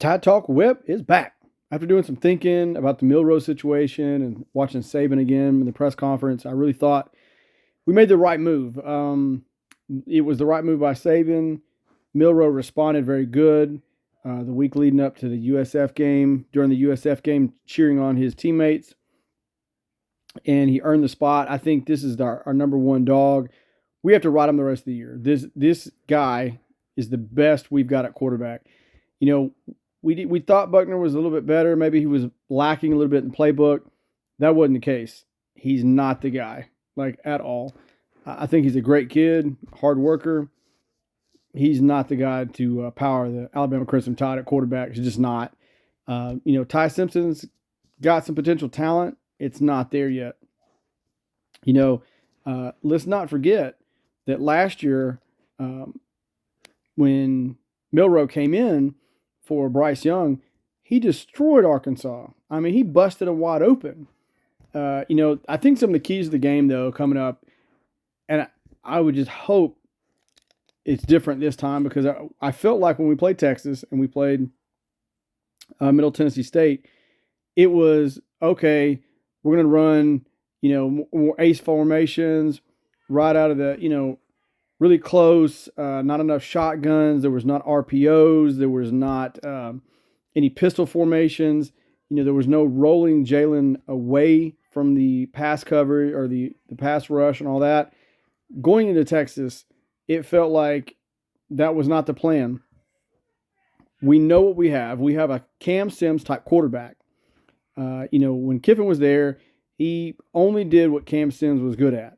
Tide Talk Whip is back. After doing some thinking about the milroe situation and watching Saban again in the press conference, I really thought we made the right move. It was the right move by Saban. Milroe responded very good the week leading up to the USF game. During the USF game, cheering on his teammates, and he earned the spot. I think this is our number one dog. We have to ride him the rest of the year. This guy is the best we've got at quarterback. You know, we thought Buckner was a little bit better. Maybe he was lacking a little bit in the playbook. That wasn't the case. He's not the guy, like, at all. I think he's a great kid, hard worker. He's not the guy to power the Alabama Crimson Tide at quarterback. He's just not. Ty Simpson's got some potential talent. It's not there yet. Let's not forget that last year, when milroe came in for Bryce Young, he destroyed Arkansas. I mean, he busted them wide open. I think some of the keys of the game, though, coming up, and I would just hope it's different this time, because I felt like when we played Texas and we played Middle Tennessee State, it was, okay, we're going to run, more ace formations right out of the, really close, not enough shotguns. There was not RPOs. There was not any pistol formations. There was no rolling Jalen away from the pass cover or the pass rush and all that. Going into Texas, it felt like that was not the plan. We know what we have. We have a Cam Sims type quarterback. When Kiffin was there, he only did what Cam Sims was good at.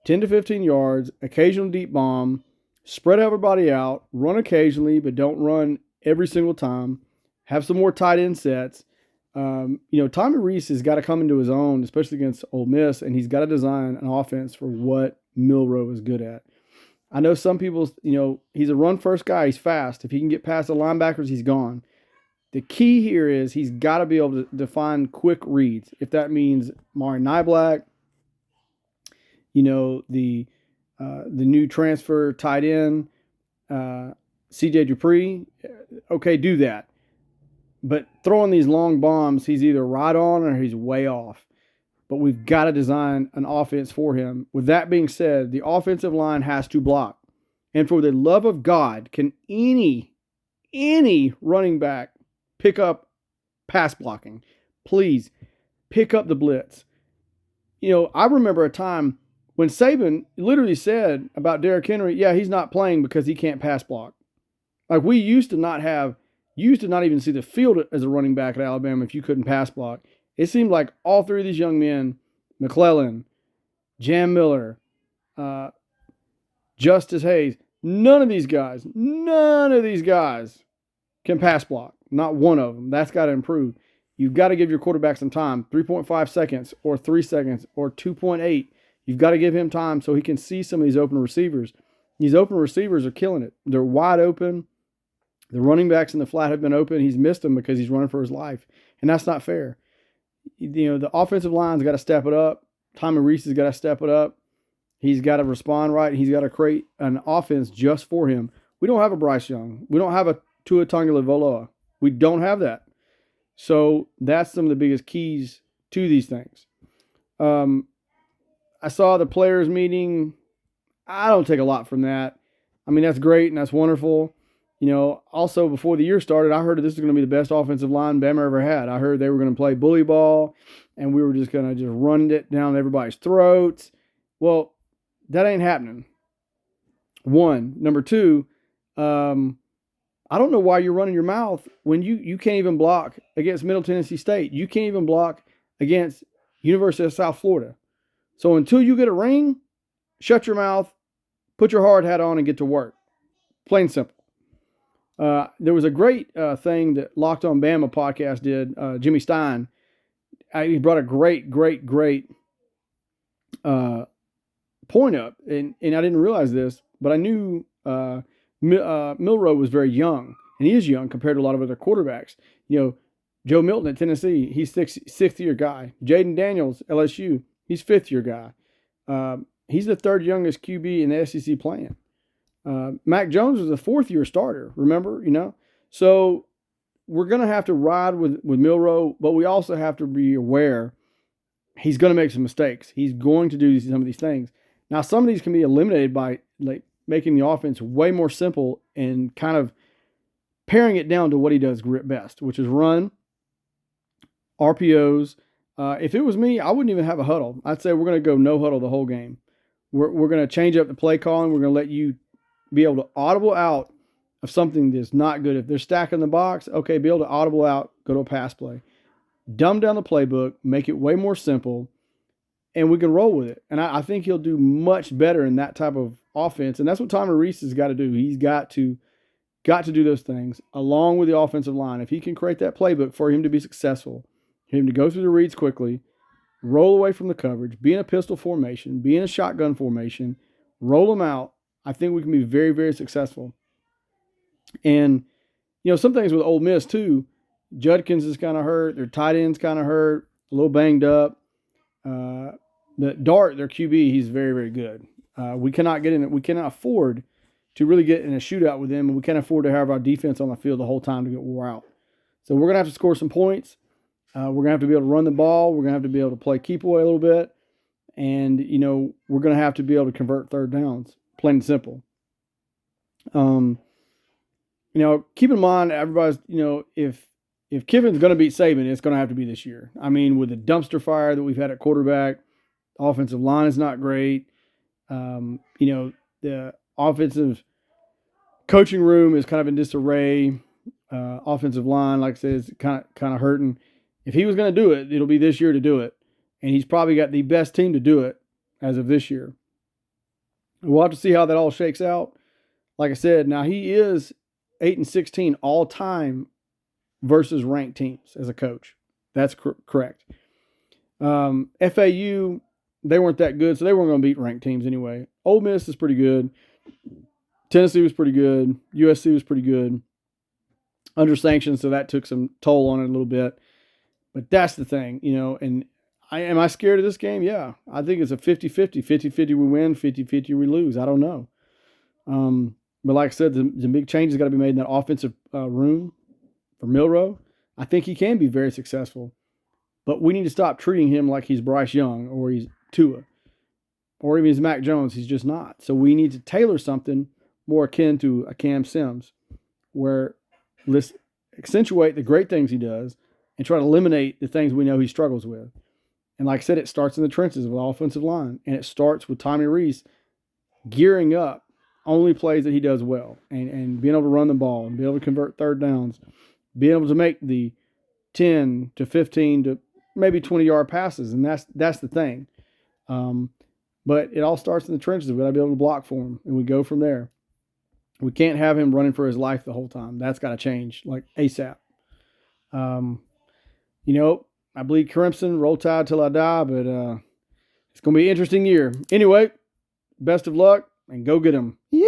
10 to 15 yards, occasional deep bomb, spread everybody out, run occasionally, but don't run every single time. Have some more tight end sets. Tommy Reese has got to come into his own, especially against Ole Miss, and he's got to design an offense for what milroe is good at. I know some people, he's a run-first guy. He's fast. If he can get past the linebackers, he's gone. The key here is he's got to be able to define quick reads. If that means Mari Nyblack, the new transfer tight end, CJ Dupree, okay, do that. But throwing these long bombs, he's either right on or he's way off. But we've got to design an offense for him. With that being said, the offensive line has to block. And for the love of God, can any running back pick up pass blocking? Please, pick up the blitz. I remember a time when Saban literally said about Derrick Henry, yeah, he's not playing because he can't pass block. Like, we used to not even see the field as a running back at Alabama if you couldn't pass block. It seemed like all three of these young men, McClellan, Jam Miller, Justice Hayes, none of these guys can pass block. Not one of them. That's got to improve. You've got to give your quarterback some time, 3.5 seconds or 3 seconds or 2.8. You've got to give him time so he can see some of these open receivers. These open receivers are killing it. They're wide open. The running backs in the flat have been open. He's missed them because he's running for his life. And that's not fair. The offensive line's got to step it up. Tommy Reese has got to step it up. He's got to respond right. He's got to create an offense just for him. We don't have a Bryce Young. We don't have a Tua Tagovailoa. We don't have that. So that's some of the biggest keys to these things. I saw the players meeting. I don't take a lot from that. I mean, that's great and that's wonderful. Also before the year started, I heard that this was going to be the best offensive line Bama ever had. I heard they were going to play bully ball and we were just going to just run it down everybody's throats. Well, that ain't happening. One. Number two, I don't know why you're running your mouth when you can't even block against Middle Tennessee State. You can't even block against University of South Florida. So until you get a ring, shut your mouth, put your hard hat on, and get to work. Plain simple. There was a great thing that Locked on Bama podcast did. Jimmy Stein, he brought a great point up, and I didn't realize this, but I knew milroe was very young, and he is young compared to a lot of other quarterbacks. Joe Milton at Tennessee, he's sixth year guy. Jaden Daniels, LSU, he's fifth year guy. He's the third youngest QB in the SEC playing. Mac Jones was a fourth year starter, remember? So we're going to have to ride with Milroe, but we also have to be aware he's going to make some mistakes. He's going to do some of these things. Now, some of these can be eliminated by like making the offense way more simple and kind of paring it down to what he does best, which is run, RPOs. If it was me, I wouldn't even have a huddle. I'd say we're going to go no huddle the whole game. We're going to change up the play calling. We're going to let you be able to audible out of something that's not good. If they're stacking the box, okay, be able to audible out, go to a pass play. Dumb down the playbook, make it way more simple, and we can roll with it. And I think he'll do much better in that type of offense. And that's what Tommy Reese has got to do. He's got to do those things along with the offensive line. If he can create that playbook for him to be successful, him to go through the reads quickly, roll away from the coverage, be in a pistol formation, be in a shotgun formation, roll them out, I think we can be very, very successful. And, some things with Ole Miss too, Judkins is kind of hurt. Their tight end's kind of hurt, a little banged up. The Dart, their QB, he's very, very good. We cannot get in it. We cannot afford to really get in a shootout with them, and we can't afford to have our defense on the field the whole time to get wore out. So we're going to have to score some points. We're going to have to be able to run the ball. We're going to have to be able to play keep away a little bit. And, we're going to have to be able to convert third downs, plain and simple. Keep in mind, everybody's, if Kiffin's going to beat Saban, it's going to have to be this year. I mean, with the dumpster fire that we've had at quarterback, the offensive line is not great. The offensive coaching room is kind of in disarray. Offensive line, like I said, is kind of hurting. If he was going to do it, it'll be this year to do it. And he's probably got the best team to do it as of this year. We'll have to see how that all shakes out. Like I said, now he is 8-16 all time versus ranked teams as a coach. That's correct. FAU, they weren't that good, so they weren't going to beat ranked teams anyway. Ole Miss is pretty good. Tennessee was pretty good. USC was pretty good. Under sanctions, so that took some toll on it a little bit. But that's the thing, and am I scared of this game? Yeah. I think it's a 50-50. 50-50 we win, 50-50 we lose. I don't know. But like I said, the big changes got to be made in that offensive room for Milroe. I think he can be very successful. But we need to stop treating him like he's Bryce Young or he's Tua or even he's Mac Jones. He's just not. So we need to tailor something more akin to a Cam Sims where let's accentuate the great things he does and try to eliminate the things we know he struggles with. And like I said, it starts in the trenches with the offensive line. And it starts with Tommy Reese gearing up only plays that he does well and being able to run the ball and be able to convert third downs, being able to make the 10 to 15 to maybe 20-yard passes. And that's the thing. But it all starts in the trenches. We've got to be able to block for him, and we go from there. We can't have him running for his life the whole time. That's got to change, like ASAP. I bleed crimson, roll tide till I die, but it's going to be an interesting year. Anyway, best of luck, and go get him. Yeah.